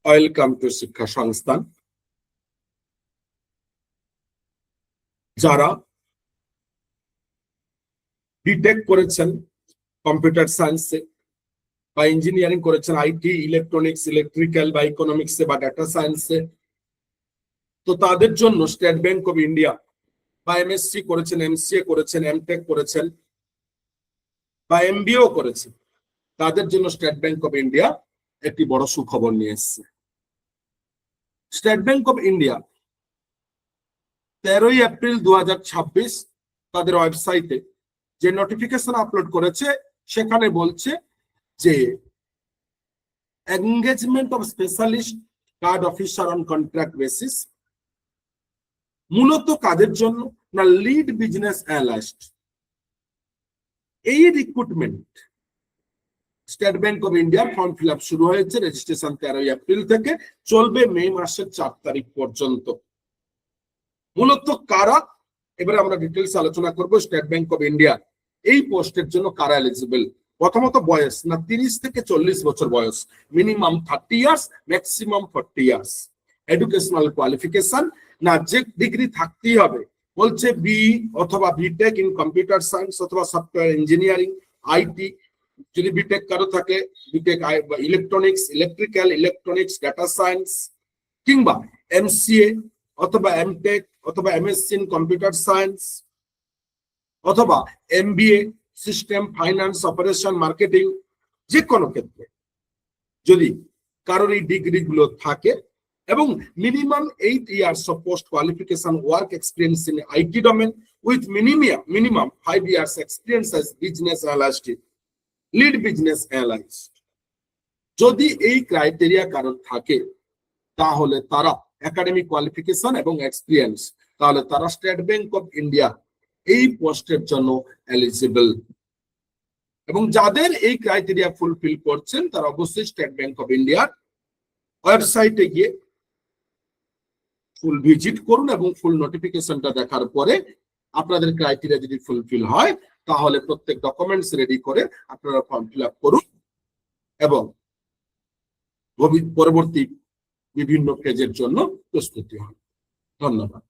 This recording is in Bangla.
ওয়েলকাম টু শিক্ষা সংস্থান। যারা বিটেক করেছেন কম্পিউটার সায়েন্সে বা ইঞ্জিনিয়ারিং করেছেন আইটি, ইলেকট্রনিক্স, ইলেকট্রিক্যাল বা ইকোনমিক্সে বা ডাটা সায়েন্সে, তো তাদের জন্য স্টেট ব্যাংক অফ ইন্ডিয়া বা এমএসসি করেছেন, এমসিএ করেছেন, এমটেক করেছেন বা এমবিএও করেছেন, তাদের জন্য স্টেট ব্যাংক অফ ইন্ডিয়া একটি বড় সুখবর নিয়ে এসেছে। State bank of India 13 April 2026 তাদের ওয়েবসাইটে যে নোটিফিকেশন আপলোড করেছে সেখানে বলছে যে engagement of specialist card officer on contract basis, মূলত কাদের জন্য না লিড বিজনেস অ্যানালিস্ট। এই রিক্রুটমেন্ট স্টেট ব্যাংক অফ ইন্ডিয়ার ফর্ম ফিল আপ শুরু হয়েছে, রেজিস্ট্রেশন 13 এপ্রিল থেকে চলবে মে মাসের 4 তারিখ পর্যন্ত। মূলত কারা, এবারে আমরা ডিটেলস আলোচনা করব। স্টেট ব্যাংক অফ ইন্ডিয়া এই পোস্টের জন্য কারা এলিজিবল। প্রথমত বয়স না 30 থেকে 40 বছর বয়স, minimum 30 years, maximum 40 years. Educational qualification না যে ডিগ্রি থাকতেই হবে, বলছে বি অথবা বিটেক ইন কম্পিউটার সায়েন্স অথবা সফটওয়্যার ইঞ্জিনিয়ারিং, আইটি, যদি বিটেক কারো থাকে BTech electronics, electrical, electronics, data science, কিংবা এমসিএ অথবা এমটেক অথবা এমএসসি ইন কম্পিউটার সায়েন্স অথবা MBA, system, finance, operation, marketing, যে কোনো ক্ষেত্রে যদি কারোর এই ডিগ্রি গুলো থাকে এবং minimum 8 years of post qualification work experience in IT domain with minimum 5 years experience as business analyst, lead business analyst, যদি এই ক্রাইটেরিয়া কারোর থাকে তাহলে তারা একাডেমিক কোয়ালিফিকেশন এবং এক্সপিরিয়েন্স, তাহলে তারা স্টেট ব্যাংক অফ ইন্ডিয়া এই পোস্টের জন্য এলিজিবল। এবং যাদের এই ক্রাইটেরিয়া ফুলফিল করছেন তারা অবশ্যই স্টেট ব্যাংক অফ ইন্ডিয়ার ওয়েবসাইটে গিয়ে ফুল ভিজিট করুন এবং ফুল নোটিফিকেশনটা দেখার পরে আপনাদের ক্রাইটেরিয়া যদি ফুলফিল হয় তাহলে প্রত্যেক ডকুমেন্টস রেডি করে আপনারা ফর্ম ফিল আপ করুন এবং পরবর্তী বিভিন্ন পেজের জন্য প্রস্তুতি হন। ধন্যবাদ।